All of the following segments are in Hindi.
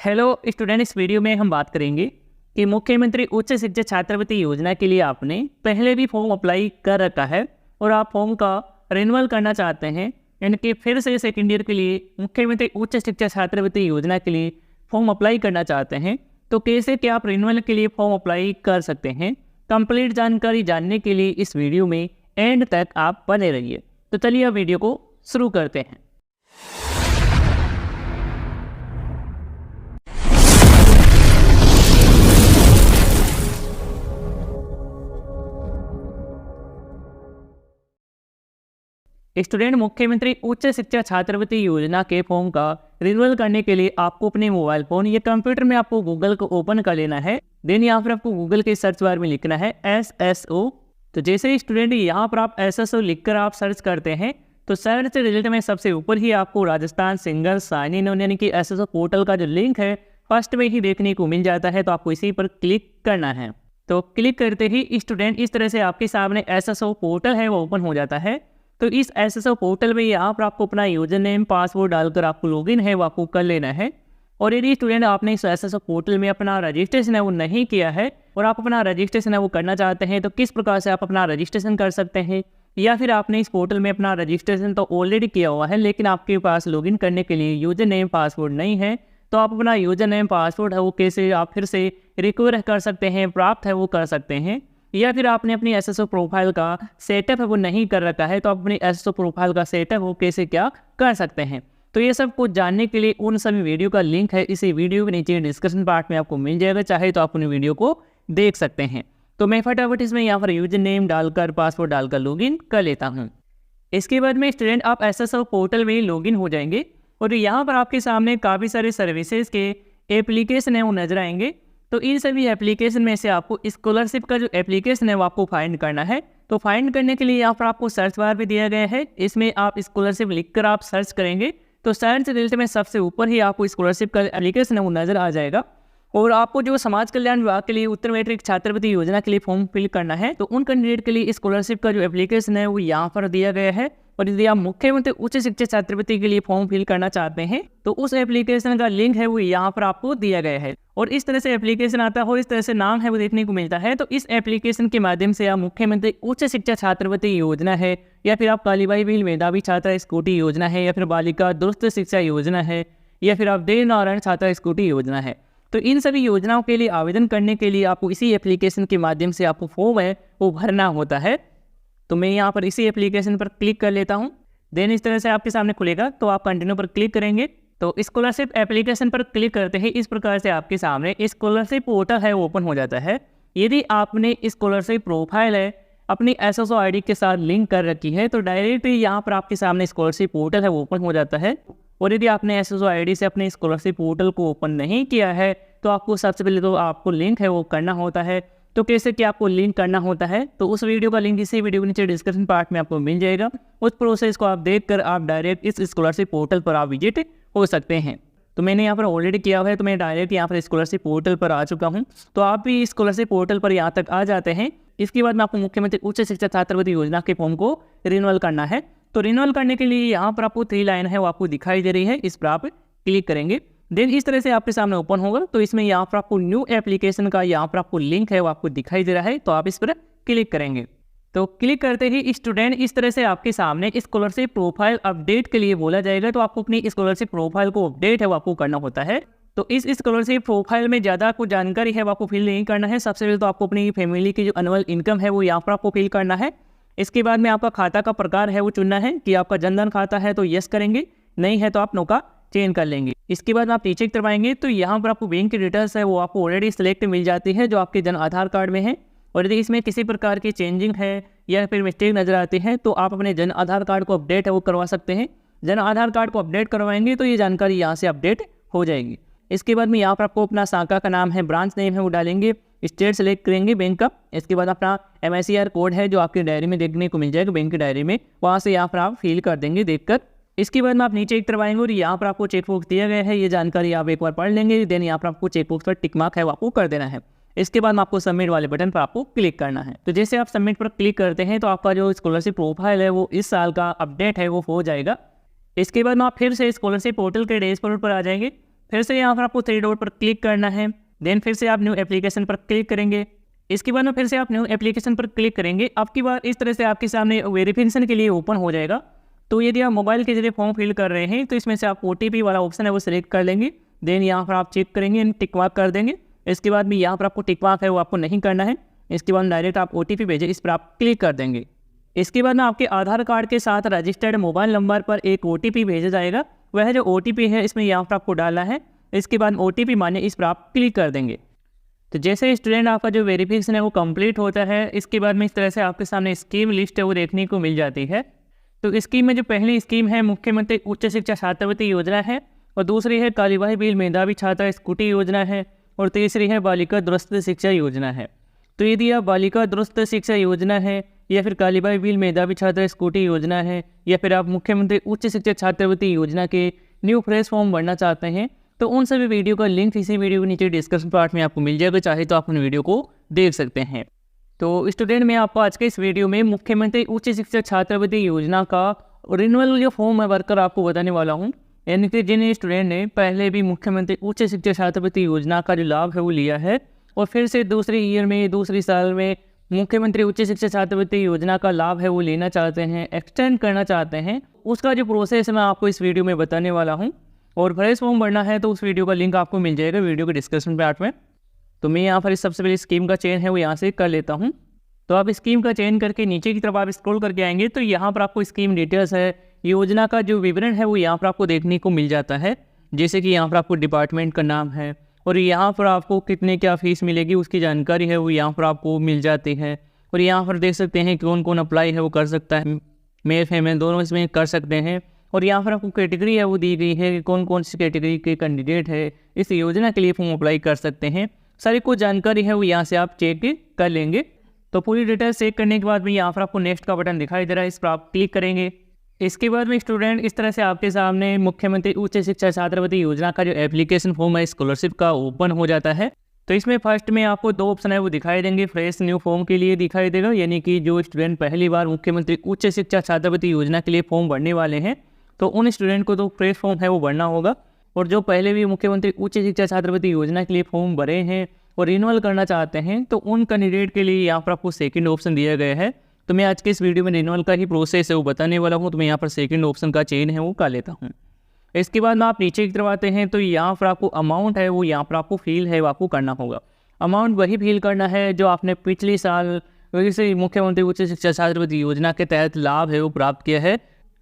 हेलो स्टूडेंट, इस वीडियो में हम बात करेंगे कि मुख्यमंत्री उच्च शिक्षा छात्रवृत्ति योजना के लिए आपने पहले भी फॉर्म अप्लाई कर रखा है और आप फॉर्म का रिन्यूअल करना चाहते हैं, यानी कि फिर से सेकेंड ईयर के लिए मुख्यमंत्री उच्च शिक्षा छात्रवृत्ति योजना के लिए फॉर्म अप्लाई करना चाहते हैं। तो कैसे क्या आप रिन्यूअल के लिए फॉर्म अप्लाई कर सकते हैं, कंप्लीट जानकारी जानने के लिए इस वीडियो में एंड तक आप बने रहिए। तो चलिए अब वीडियो को शुरू करते हैं। स्टूडेंट, मुख्यमंत्री उच्च शिक्षा छात्रवृत्ति योजना के फॉर्म का रिन्यूअल करने के लिए आपको अपने मोबाइल फोन या कंप्यूटर में आपको गूगल को ओपन कर लेना है। देन यहाँ पर आपको गूगल के सर्च बार में लिखना है SSO। तो जैसे ही स्टूडेंट यहाँ पर आप SSO लिखकर आप सर्च करते हैं तो सर्च रिजल्ट में सबसे ऊपर ही आपको राजस्थान सिंगल साइन इन यानी कि SSO पोर्टल का जो लिंक है फर्स्ट में ही देखने को मिल जाता है। तो आपको इसी पर क्लिक करना है। तो क्लिक करते ही स्टूडेंट इस तरह से आपके सामने SSO पोर्टल है वो ओपन हो जाता है। तो इस SSO पोर्टल में यहाँ पर आपको अपना यूजर नेम पासवर्ड डालकर आपको लॉगिन है वो आपको कर लेना है। और यदि स्टूडेंट आपने इस SSO पोर्टल में अपना रजिस्ट्रेशन है वो नहीं किया है और आप अपना रजिस्ट्रेशन है वो करना चाहते हैं, तो किस प्रकार से आप अपना रजिस्ट्रेशन कर सकते हैं, या फिर आपने इस पोर्टल में अपना रजिस्ट्रेशन तो ऑलरेडी किया हुआ है लेकिन आपके पास लॉगिन करने के लिए यूजर नेम पासवर्ड नहीं है, तो आप अपना यूजर नेम पासवर्ड है वो कैसे आप फिर से रिकवर कर सकते हैं, प्राप्त है वो कर सकते हैं। या फिर आपने अपनी SSO प्रोफाइल का सेटअप है वो नहीं कर रखा है, तो आप अपनी SSO प्रोफाइल का सेटअप वो कैसे क्या कर सकते हैं। तो ये सब कुछ जानने के लिए उन सभी वीडियो का लिंक है इसी वीडियो के नीचे डिस्क्रिप्शन पार्ट में आपको मिल जाएगा, चाहे तो आप उन वीडियो को देख सकते हैं। तो मैं फटाफट इसमें यहाँ पर यूजर नेम डालकर पासवर्ड डालकर लॉगिन कर लेता हूँ। इसके बाद में स्टूडेंट आप SSO पोर्टल में लॉगिन हो जाएंगे और यहाँ पर आपके सामने काफ़ी सारे सर्विसेज के एप्लीकेशन है वो नजर आएंगे। तो इन सभी एप्लीकेशन में से आपको स्कॉलरशिप का जो एप्लीकेशन है वो आपको फाइंड करना है। तो फाइंड करने के लिए यहाँ पर आपको सर्च बार भी दिया गया है, इसमें आप स्कॉलरशिप लिखकर आप सर्च करेंगे तो सर्च रिजल्ट में सबसे ऊपर ही आपको स्कॉलरशिप का एप्लीकेशन है वो नजर आ जाएगा। और आपको जो समाज कल्याण विभाग के लिए उत्तर मैट्रिक छात्रवृत्ति योजना के लिए फॉर्म फिल करना है, तो उन कैंडिडेट के लिए स्कॉलरशिप का जो एप्लीकेशन है वो यहाँ पर दिया गया है। और यदि आप मुख्यमंत्री उच्च शिक्षा छात्रवृत्ति के लिए फॉर्म फिल करना चाहते हैं तो उस एप्लीकेशन का लिंक है वो यहाँ पर आपको दिया गया है। और इस तरह से एप्लीकेशन आता हो, इस तरह से नाम है वो देखने को मिलता है। तो इस एप्लीकेशन के माध्यम से आप मुख्यमंत्री उच्च शिक्षा छात्रवृत्ति योजना है, या फिर आप कालीबाई भील मेधावी छात्रा स्कूटी योजना है, या फिर बालिका दुरुस्त शिक्षा योजना है, या फिर आप देव नारायण छात्रा स्कूटी योजना है, तो इन सभी योजनाओं के लिए आवेदन करने के लिए आपको इसी एप्लीकेशन के माध्यम से आपको फॉर्म है वो भरना होता है। तो मैं यहाँ पर इसी एप्लीकेशन पर क्लिक कर लेता हूँ। देन इस तरह से आपके सामने खुलेगा, तो आप कंटिन्यू पर क्लिक करेंगे। तो स्कॉलरशिप एप्लीकेशन पर क्लिक करते ही इस प्रकार से आपके सामने स्कॉलरशिप पोर्टल है ओपन हो जाता है। यदि आपने स्कॉलरशिप प्रोफाइल है अपनी SSO ID के साथ लिंक कर रखी है तो डायरेक्ट यहाँ पर आपके सामने स्कॉलरशिप पोर्टल है ओपन हो जाता है। और यदि आपने SSO ID से अपने स्कॉलरशिप पोर्टल को ओपन नहीं किया है तो आपको सबसे पहले तो आपको लिंक है वो करना होता है। तो कैसे क्या आपको लिंक करना होता है, तो उस वीडियो का लिंक इसी वीडियो के नीचे डिस्क्रिप्शन पार्ट में आपको मिल जाएगा। उस प्रोसेस को आप देखकर आप डायरेक्ट इस स्कॉलरशिप पोर्टल पर आप विजिट हो सकते हैं। तो मैंने यहाँ पर ऑलरेडी किया हुआ है, तो मैं डायरेक्ट यहाँ पर स्कॉलरशिप पोर्टल पर आ चुका हूँ। तो आप भी स्कॉलरशिप पोर्टल पर यहाँ तक आ जाते हैं। इसके बाद में आपको मुख्यमंत्री उच्च शिक्षा छात्रवृत्ति योजना के फॉर्म को रिन्यूअल करना है। तो रिन्यूअल करने के लिए यहाँ पर आपको 3 लाइन है वो आपको दिखाई दे रही है, इस पर आप क्लिक करेंगे। देन इस तरह से आपके सामने ओपन होगा। तो इसमें यहाँ पर आपको न्यू एप्लीकेशन का यहाँ पर आपको लिंक है वो आपको दिखाई दे रहा है, तो आप इस पर क्लिक करेंगे। तो क्लिक करते ही स्टूडेंट इस तरह से आपके सामने स्कॉलरशिप प्रोफाइल अपडेट के लिए बोला जाएगा। तो आपको अपनी स्कॉलरशिप प्रोफाइल को अपडेट है वो आपको करना होता है। तो इस स्कॉलरशिप प्रोफाइल में ज़्यादा कुछ जानकारी है वो आपको फिल नहीं करना है। सबसे पहले तो आपको अपनी फैमिली की जो एनुअल इनकम है वो यहाँ पर आपको फिल करना है। इसके बाद में आपका खाता का प्रकार है वो चुनना है कि आपका जनधन खाता है तो यस करेंगे, नहीं है तो आप नो का चेंज कर लेंगे। इसके बाद आप नीचे दबाएंगे तो यहाँ पर आपको बैंक की डिटेल्स है वो आपको ऑलरेडी सिलेक्ट मिल जाती है जो आपके जन आधार कार्ड में है। और यदि इसमें किसी प्रकार की चेंजिंग है या फिर मिस्टेक नजर आती है तो आप अपने जन आधार कार्ड को अपडेट है वो करवा सकते हैं। जन आधार कार्ड को अपडेट करवाएंगे तो ये जानकारी यहाँ से अपडेट हो जाएगी। इसके बाद में यहाँ पर आपको अपना शाखा का नाम है, ब्रांच नेम है वो डालेंगे, स्टेट सेलेक्ट करेंगे बैंक का। इसके बाद अपना MICR कोड है जो आपकी डायरी में देखने को मिल जाएगा बैंक की डायरी में, वहाँ से यहाँ पर आप फिल कर देंगे देखकर। इसके बाद में आप नीचे एक करवाएंगे और यहाँ पर आपको चेकबॉक्स दिया गया है, ये जानकारी आप एक बार पढ़ लेंगे। देन यहाँ पर आपको चेकबॉक्स पर टिक मार्क है वो आपको कर देना है। इसके बाद में आपको सबमिट वाले बटन पर आपको क्लिक करना है। तो जैसे आप सबमिट पर क्लिक करते हैं तो आपका जो स्कॉलरशिप प्रोफाइल है वो इस साल का अपडेट है वो हो जाएगा। इसके बाद में आप फिर से स्कॉलरशिप पोर्टल के डैशबोर्ड पर आ जाएंगे। फिर से यहाँ पर आपको थ्री डॉट पर क्लिक करना है। देन फिर से आप न्यू एप्लीकेशन पर क्लिक करेंगे। इसके बाद में फिर से आप न्यू एप्लीकेशन पर क्लिक करेंगे। आपकी बार इस तरह से आपके सामने वेरिफिकेशन के लिए ओपन हो जाएगा। तो यदि आप मोबाइल के जरिए फॉर्म फिल कर रहे हैं तो इसमें से आप OTP वाला ऑप्शन है वो सिलेक्ट कर लेंगे। देन यहाँ पर आप चेक करेंगे, टिक मार्क कर देंगे। इसके बाद भी यहाँ पर आपको टिक मार्क है वो आपको नहीं करना है। इसके बाद डायरेक्ट आप OTP भेजें, इस पर आप क्लिक कर देंगे। इसके बाद में आपके आधार कार्ड के साथ रजिस्टर्ड मोबाइल नंबर पर एक OTP भेजा जाएगा। वह जो OTP है इसमें यहाँ पर आपको डालना है। इसके बाद OTP माने इस पर आप क्लिक कर देंगे। तो जैसे स्टूडेंट आपका जो वेरिफिकेशन है वो कंप्लीट होता है, इसके बाद में इस तरह से आपके सामने स्कीम लिस्ट है वो देखने को मिल जाती है। तो स्कीम में जो पहली स्कीम है मुख्यमंत्री उच्च शिक्षा छात्रवृत्ति योजना है, और दूसरी है कार्यवाही बिल मेधावी छात्रा स्कूटी योजना है, और तीसरी है बालिका दुरुस्त शिक्षा योजना है। तो यदि आप बालिका दुरुस्त शिक्षा योजना है या फिर कार्यवाही बिल मेधावी छात्रा स्कूटी योजना है या फिर आप मुख्यमंत्री उच्च शिक्षा छात्रवृत्ति योजना के न्यू फ्रेश फॉर्म भरना चाहते हैं तो उन सभी वीडियो का लिंक इसी वीडियो के नीचे डिस्क्रिप्शन पार्ट में आपको मिल जाएगा, चाहे तो आप उन वीडियो को देख सकते हैं। तो स्टूडेंट मैं आपको आज के इस वीडियो में मुख्यमंत्री उच्च शिक्षा छात्रवृत्ति योजना का रिन्यूअल जो फॉर्म है भरकर आपको बताने वाला हूं। यानी कि जिन स्टूडेंट ने पहले भी मुख्यमंत्री उच्च शिक्षा छात्रवृत्ति योजना का जो लाभ है वो लिया है और फिर से दूसरी साल में मुख्यमंत्री उच्च शिक्षा छात्रवृत्ति योजना का लाभ है वो लेना चाहते हैं, एक्सटेंड करना चाहते हैं, उसका जो प्रोसेस है मैं आपको इस वीडियो में बताने वाला हूँ। और फ्रेश फॉर्म भरना है तो उस वीडियो का लिंक आपको मिल जाएगा वीडियो के डिस्क्रिप्शन पार्ट में। तो मैं यहाँ पर इस सबसे पहले स्कीम का चयन है वो यहाँ से कर लेता हूँ। तो आप स्कीम का चयन करके नीचे की तरफ आप स्क्रॉल करके आएंगे तो यहाँ पर आपको स्कीम डिटेल्स है, योजना का जो विवरण है वो यहाँ पर आपको देखने को मिल जाता है। जैसे कि यहाँ पर आपको डिपार्टमेंट का नाम है और यहाँ पर आपको कितने क्या फीस मिलेगी उसकी जानकारी है वो यहाँ पर आपको मिल जाती है। और यहाँ पर देख सकते हैं कौन कौन अप्लाई है वो कर सकता है, मेल फीमेल दोनों इसमें कर सकते हैं। और यहाँ पर आपको कैटेगरी है वो दी गई है कि कौन कौन सी कैटेगरी के कैंडिडेट है इस योजना के लिए फॉर्म अप्लाई कर सकते हैं। सारी कुछ जानकारी है वो यहाँ से आप चेक कर लेंगे। तो पूरी डिटेल चेक करने के बाद में यहाँ पर आपको नेक्स्ट का बटन दिखाई दे रहा है, इस पर आप क्लिक करेंगे। इसके बाद में स्टूडेंट इस तरह से आपके सामने मुख्यमंत्री उच्च शिक्षा छात्रवृत्ति योजना का जो एप्लीकेशन फॉर्म है स्कॉलरशिप का ओपन हो जाता है। तो इसमें फर्स्ट में आपको दो ऑप्शन है वो दिखाई देंगे। फ्रेश न्यू फॉर्म के लिए दिखाई देगा, यानी कि जो स्टूडेंट पहली बार मुख्यमंत्री उच्च शिक्षा छात्रवृत्ति योजना के लिए फॉर्म भरने वाले हैं तो उन स्टूडेंट को तो फ्रेश फॉर्म है वो भरना होगा। और जो पहले भी मुख्यमंत्री उच्च शिक्षा छात्रवृत्ति योजना के लिए फॉर्म भरे हैं और रिन्यूअल करना चाहते हैं तो उन कैंडिडेट के लिए यहाँ पर आपको सेकंड ऑप्शन दिया गया है। तो मैं आज के इस वीडियो में रिन्यूअल का ही प्रोसेस है वो बताने वाला हूँ। तो मैं यहाँ पर सेकंड ऑप्शन का चयन है वो कर लेता हूँ। इसके बाद में आप नीचे की तरफ आते हैं तो यहाँ पर आपको अमाउंट है वो यहाँ पर आपको फिल है वो आपको करना होगा। अमाउंट वही फिल करना है जो आपने पिछले साल वैसे मुख्यमंत्री उच्च शिक्षा छात्रवृत्ति योजना के तहत लाभ है वो प्राप्त किया है।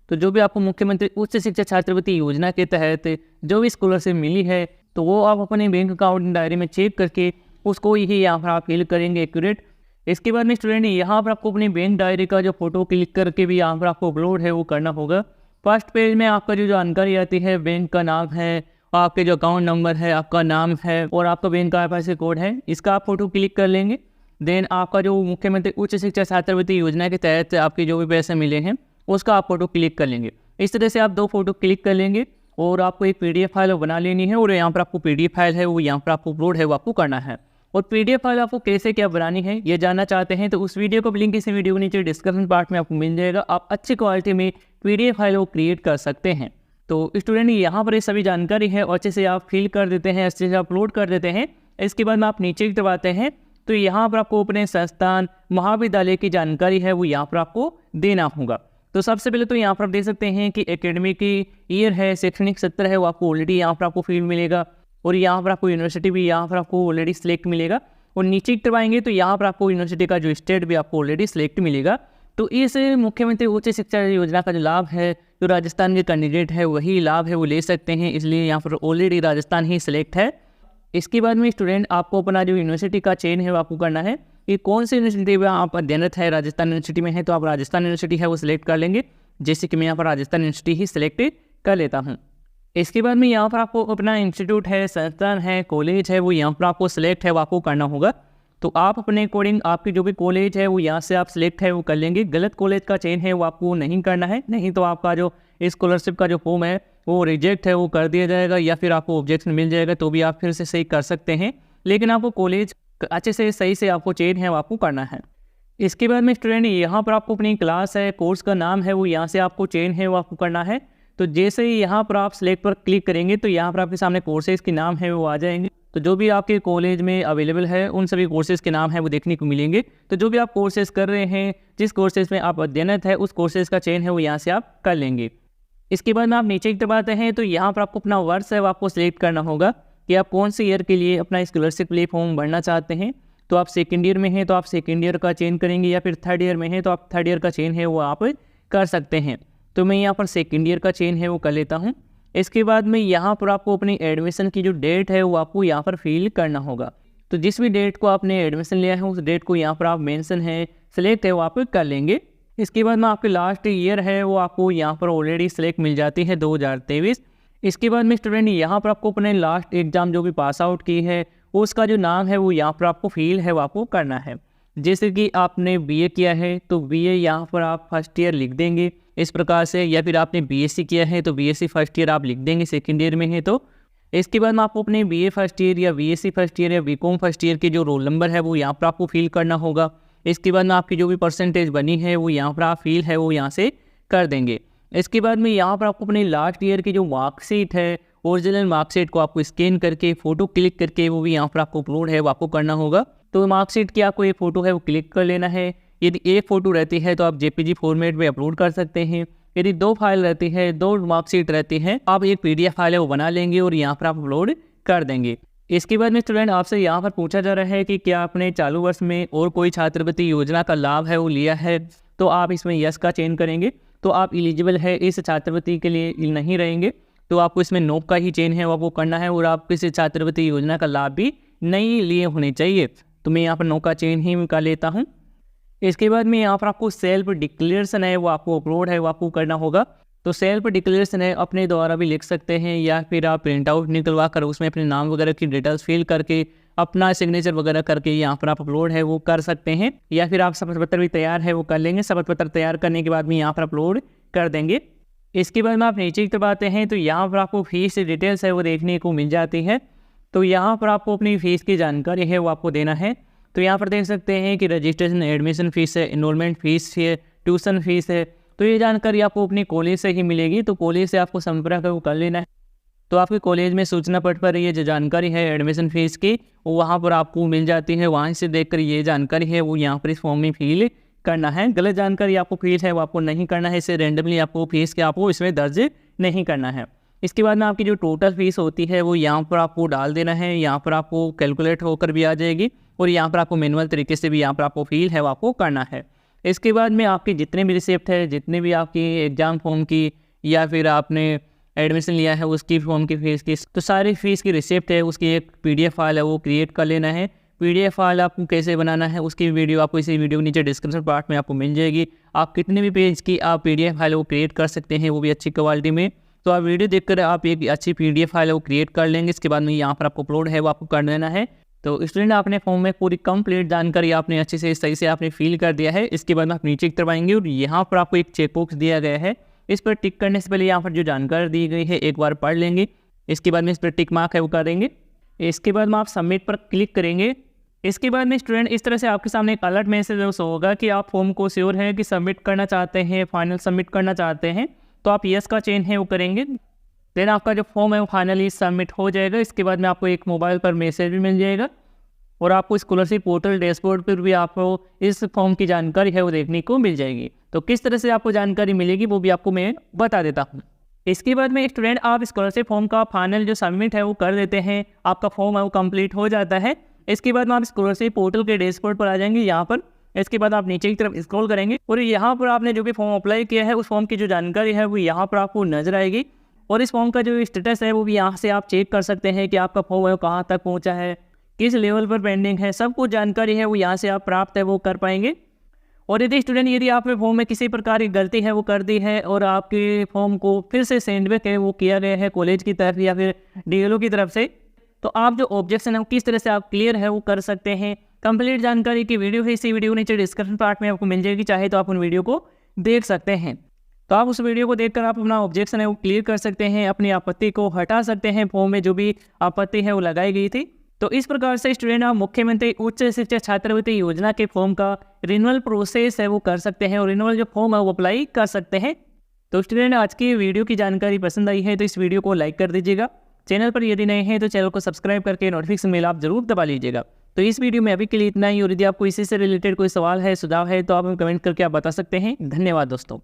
तो जो भी आपको मुख्यमंत्री उच्च शिक्षा छात्रवृत्ति योजना के तहत जो भी स्कॉलरशिप मिली है तो वो आप अपने बैंक अकाउंट डायरी में चेक करके उसको ही यहाँ पर आप फिल करेंगे एक्यूरेट। इसके बाद में स्टूडेंट यहाँ पर आपको अपनी बैंक डायरी का जो फोटो क्लिक करके भी यहाँ पर आपको अपलोड है वो करना होगा। फर्स्ट पेज में आपका जो जानकारी आती है, बैंक का नाम है, आपके जो अकाउंट नंबर है, आपका नाम है और आपका बैंक का IFSC कोड है, इसका आप फोटो क्लिक कर लेंगे। देन आपका जो मुख्यमंत्री उच्च शिक्षा छात्रवृत्ति योजना के तहत आपके जो भी पैसे मिले हैं उसका आप फोटो क्लिक कर लेंगे। इस तरह से आप दो फोटो क्लिक कर लेंगे और आपको एक PDF फाइल बना लेनी है और यहाँ पर आपको PDF फाइल है वो यहाँ पर आपको अपलोड है वो आपको करना है। और PDF फाइल आपको कैसे क्या बनानी है ये जानना चाहते हैं तो उस वीडियो का लिंक इसी वीडियो के नीचे डिस्क्रिप्शन पार्ट में आपको मिल जाएगा। आप अच्छी क्वालिटी में PDF फाइल वो क्रिएट कर सकते हैं। तो स्टूडेंट यहाँ पर ये सभी जानकारी है और अच्छे से आप फिल कर देते हैं, अच्छे से अपलोड कर देते हैं। इसके बाद में आप नीचे की तरफ आते हैं तो यहाँ पर आपको अपने संस्थान महाविद्यालय की जानकारी है वो यहाँ पर आपको देना होगा। तो सबसे पहले तो यहाँ पर आप देख सकते हैं कि एकेडमिक ईयर है, शैक्षणिक सत्र है वो आपको ऑलरेडी यहाँ पर आपको फील्ड मिलेगा। और यहाँ पर आपको यूनिवर्सिटी भी यहाँ पर आपको ऑलरेडी सिलेक्ट मिलेगा। और नीचे की तरफ आएंगे तो यहाँ पर आपको यूनिवर्सिटी का जो स्टेट भी आपको ऑलरेडी सिलेक्ट मिलेगा। तो इस मुख्यमंत्री उच्च शिक्षा योजना का जो लाभ है जो राजस्थान के कैंडिडेट है वही लाभ है वो ले सकते हैं, इसलिए यहाँ पर ऑलरेडी राजस्थान ही सिलेक्ट है। इसके बाद में स्टूडेंट आपको अपना जो यूनिवर्सिटी का चयन है वो आपको करना है कि कौन सी यूनिवर्सिटी में आप अध्ययनरत है। राजस्थान यूनिवर्सिटी में है तो आप राजस्थान यूनिवर्सिटी है वो सिलेक्ट कर लेंगे, जैसे कि मैं यहाँ पर राजस्थान यूनिवर्सिटी ही सिलेक्ट कर लेता हूँ। इसके बाद में यहाँ पर आपको अपना इंस्टीट्यूट है, संस्थान है, कॉलेज है वो यहाँ पर आपको सिलेक्ट है वो आपको करना होगा। तो आप अपने अकॉर्डिंग आपकी जो भी कॉलेज है वो यहाँ से आप सिलेक्ट है वो कर लेंगे। गलत कॉलेज का चयन है वो आपको नहीं करना है, नहीं तो आपका जो स्कॉलरशिप का जो फॉर्म है वो रिजेक्ट है वो कर दिया जाएगा या फिर आपको ऑब्जेक्शन मिल जाएगा तो भी आप फिर से सही कर सकते हैं। लेकिन आपको कॉलेज अच्छे से सही से आपको चयन है वो आपको करना है। इसके बाद में स्टूडेंट यहाँ पर आपको अपनी क्लास है, कोर्स का नाम है वो यहाँ से आपको चयन है वो आपको करना है। तो जैसे ही यहाँ पर आप सिलेक्ट पर क्लिक करेंगे तो यहाँ पर आपके सामने कोर्सेज़ के नाम है वो आ जाएंगे। तो जो भी आपके कॉलेज में अवेलेबल है उन सभी कोर्सेज़ के नाम है वो देखने को मिलेंगे। तो जो भी आप कोर्सेज़ कर रहे हैं, जिस कोर्सेज़ में आप अध्ययनरत है, उस कोर्सेज़ का चयन है वो यहाँ से आप कर लेंगे। इसके बाद में आप नीचे की तरफ आते हैं तो यहाँ पर आपको अपना वर्ष है वो आपको सिलेक्ट करना होगा कि आप कौन से ईयर के लिए अपना स्कॉलरशिप लिए फॉर्म भरना चाहते हैं। तो आप सेकेंड ईयर में हैं तो आप सेकेंड ईयर का चयन करेंगे, या फिर थर्ड ईयर में हैं तो आप थर्ड ईयर का चयन है वो आप कर सकते हैं। तो मैं यहाँ पर सेकेंड ईयर का चयन है वो कर लेता हूँ। इसके बाद में यहाँ पर आपको अपनी एडमिशन की जो डेट है वो आपको यहाँ पर फिल करना होगा। तो जिस भी डेट को आपने एडमिशन लिया है उस डेट को यहाँ पर आप मेंशन है सिलेक्ट है वो आप कर लेंगे। इसके बाद में आपके लास्ट ईयर है वो आपको यहाँ पर ऑलरेडी सिलेक्ट मिल जाती है 2023। इसके बाद में स्टूडेंट यहाँ पर आपको अपने लास्ट एग्जाम जो भी पास आउट की है उसका जो नाम है वो यहाँ पर आपको फिल है वो आपको करना है। जैसे कि आपने बीए किया है तो बीए यहाँ पर आप फर्स्ट ईयर लिख देंगे इस प्रकार से, या फिर आपने बीएससी किया है तो बीएससी फर्स्ट ईयर आप लिख देंगे सेकंड ईयर में है तो। इसके बाद में आपको अपने बीए फर्स्ट ईयर या बीएससी फर्स्ट ईयर या बीकॉम फर्स्ट ईयर के जो रोल नंबर है वो यहाँ पर आपको फिल करना होगा। इसके बाद में आपकी जो भी परसेंटेज बनी है वो यहाँ पर आप फिल है वो यहाँ से कर देंगे। इसके बाद में यहाँ पर आपको अपने लास्ट ईयर की जो मार्कशीट है, ओरिजिनल मार्कशीट को आपको स्कैन करके फ़ोटो क्लिक करके वो भी यहाँ पर आपको अपलोड है वो आपको करना होगा। तो मार्कशीट की आपको एक फ़ोटो है वो क्लिक कर लेना है। यदि एक फ़ोटो रहती है तो आप जेपीजी फॉर्मेट में अपलोड कर सकते हैं। यदि 2 फाइल रहती है, 2 मार्कशीट रहती हैं, आप एक पीडीएफ फाइल है वो बना लेंगे और यहाँ पर आप अपलोड कर देंगे। इसके बाद में स्टूडेंट आपसे यहाँ पर पूछा जा रहा है कि क्या आपने चालू वर्ष में और कोई छात्रवृत्ति योजना का लाभ है वो लिया है, तो आप इसमें यस का चयन करेंगे तो आप एलिजिबल है इस छात्रवृत्ति के लिए नहीं रहेंगे। तो आपको इसमें नो का ही चयन है वो आपको करना है और आप किसी छात्रवृत्ति योजना का लाभ भी नहीं लिए होने चाहिए। तो मैं यहाँ पर नो का चयन ही कर लेता हूँ। इसके बाद में यहाँ पर आपको सेल्फ डिक्लेरेशन है वो आपको अपलोड है वो आपको करना होगा। तो सेल्फ डिक्लेरेशन है अपने द्वारा भी लिख सकते हैं, या फिर आप प्रिंट आउट निकलवा कर उसमें अपने नाम वगैरह की डिटेल्स फिल करके अपना सिग्नेचर वगैरह करके यहाँ पर आप अपलोड है वो कर सकते हैं, या फिर आप शपथ पत्र भी तैयार है वो कर लेंगे। शपथ पत्र तैयार करने के बाद में यहाँ पर अपलोड कर देंगे। इसके बाद में आप नीचे की तरफ आते हैं तो यहाँ पर आपको फीस डिटेल्स है वो देखने को मिल जाती है। तो यहाँ पर आपको अपनी फ़ीस की जानकारी है वो आपको देना है। तो यहाँ पर देख सकते हैं कि रजिस्ट्रेशन एडमिशन फ़ीस है, इनरोलमेंट फ़ीस है, ट्यूशन फ़ीस है। तो ये जानकारी आपको अपनी कॉलेज से ही मिलेगी। तो कॉलेज से आपको संपर्क वो कर लेना है। तो आपके कॉलेज में सूचना पट पर ये जो जानकारी है एडमिशन फ़ीस की वो वहाँ पर आपको मिल जाती है। वहाँ से देखकर ये जानकारी है वो यहाँ पर इस फॉर्म में फिल करना है। गलत जानकारी आपको फीस है वो आपको नहीं करना है। इसे रेंडमली आपको फीस के आपको इसमें दर्ज नहीं करना है। इसके बाद में आपकी जो टोटल फीस होती है वो यहाँ पर आपको डाल देना है। यहाँ पर आपको कैलकुलेट होकर भी आ जाएगी और यहाँ पर आपको मैनुअल तरीके से भी यहाँ पर आपको फील है वो आपको करना है। इसके बाद में आपकी जितने भी रिसिप्ट है, जितने भी आपकी एग्ज़ाम फॉर्म की या फिर आपने एडमिशन लिया है उसकी फॉर्म की फ़ीस की, तो सारी फ़ीस की रिसिप्ट है उसकी एक पीडीएफ फाइल है वो क्रिएट कर लेना है। पीडीएफ फाइल आपको कैसे बनाना है उसकी वीडियो आपको इसी वीडियो के नीचे डिस्क्रिप्शन पार्ट में आपको मिल जाएगी। आप कितने भी पेज की आप पीडीएफ फाइल वो क्रिएट कर सकते हैं, वो भी अच्छी क्वालिटी में। तो आप वीडियो देखकर आप एक अच्छी पीडीएफ फाइल वो क्रिएट कर लेंगे। इसके बाद में यहाँ पर आपको अपलोड है वो आपको कर देना है। तो स्टूडेंट आपने फॉर्म में पूरी कंप्लीट जानकारी आपने अच्छे से सही से आपने फिल कर दिया है। इसके बाद में आप नीचे की तरफ आएंगे और यहाँ पर आपको एक चेक बॉक्स दिया गया है। इस पर टिक करने से पहले यहाँ पर जो जानकारी दी गई है एक बार पढ़ लेंगे। इसके बाद में इस पर टिक मार्क है वो करेंगे। इसके बाद में आप सबमिट पर क्लिक करेंगे। इसके बाद में स्टूडेंट इस तरह से आपके सामने एक अलर्ट मैसेज होगा कि आप फॉर्म को श्योर है कि सबमिट करना चाहते हैं, फाइनल सबमिट करना चाहते हैं, तो आप यस का चयन है वो करेंगे। देन आपका जो फॉर्म है वो फाइनली सबमिट हो जाएगा। इसके बाद में आपको एक मोबाइल पर मैसेज भी मिल जाएगा और आपको स्कॉलरशिप पोर्टल डैशबोर्ड पर भी आपको इस फॉर्म की जानकारी है वो देखने को मिल जाएगी। तो किस तरह से आपको जानकारी मिलेगी वो भी आपको मैं बता देता हूँ। इसके बाद में स्टूडेंट आप स्कॉलरशिप फॉर्म का फाइनल जो सबमिट है वो कर देते हैं, आपका फॉर्म है वो कंप्लीट हो जाता है। इसके बाद में आप स्कॉलरशिप पोर्टल के डैशबोर्ड पर आ जाएंगे यहाँ पर। इसके बाद आप नीचे की तरफ स्क्रॉल करेंगे और यहाँ पर आपने जो भी फॉर्म अप्लाई किया है उस फॉर्म की जो जानकारी है वो यहाँ पर आपको नजर आएगी। और इस फॉर्म का जो स्टेटस है वो भी यहाँ से आप चेक कर सकते हैं कि आपका फॉर्म है वो कहाँ तक पहुँचा है, किस लेवल पर पेंडिंग है, सब कुछ जानकारी है वो यहाँ से आप प्राप्त है वो कर पाएंगे। और यदि स्टूडेंट यदि आपने फॉर्म में किसी प्रकार की गलती है वो कर दी है और आपके फॉर्म को फिर से सेंडबैक है वो किया गया है कॉलेज की तरफ या फिर डीएलओ की तरफ से, तो आप जो ऑब्जेक्शन है वो किस तरह से आप क्लियर है वो कर सकते हैं। कंप्लीट जानकारी की वीडियो है, इसी वीडियो नीचे डिस्क्रिप्शन पार्ट में आपको मिल जाएगी, चाहे तो आप उन वीडियो को देख सकते हैं। तो आप उस वीडियो को देखकर आप अपना ऑब्जेक्शन है वो क्लियर कर सकते हैं, अपनी आपत्ति को हटा सकते हैं, फॉर्म में जो भी आपत्ति है वो लगाई गई थी। तो इस प्रकार से स्टूडेंट आप मुख्यमंत्री उच्च शिक्षा छात्रवृत्ति योजना के फॉर्म का रिन्यूअल प्रोसेस है वो कर सकते हैं और रिन्यूअल जो फॉर्म है वो अप्लाई कर सकते हैं। तो स्टूडेंट आज की वीडियो की जानकारी पसंद आई है तो इस वीडियो को लाइक कर दीजिएगा। चैनल पर यदि नए हैं तो चैनल को सब्सक्राइब करके नोटिफिकेशन बेल आप जरूर दबा लीजिएगा। तो इस वीडियो में अभी के लिए इतना ही, और यदि आपको इसी से रिलेटेड कोई सवाल है, सुझाव है, तो आप हमें कमेंट करके आप बता सकते हैं। धन्यवाद दोस्तों।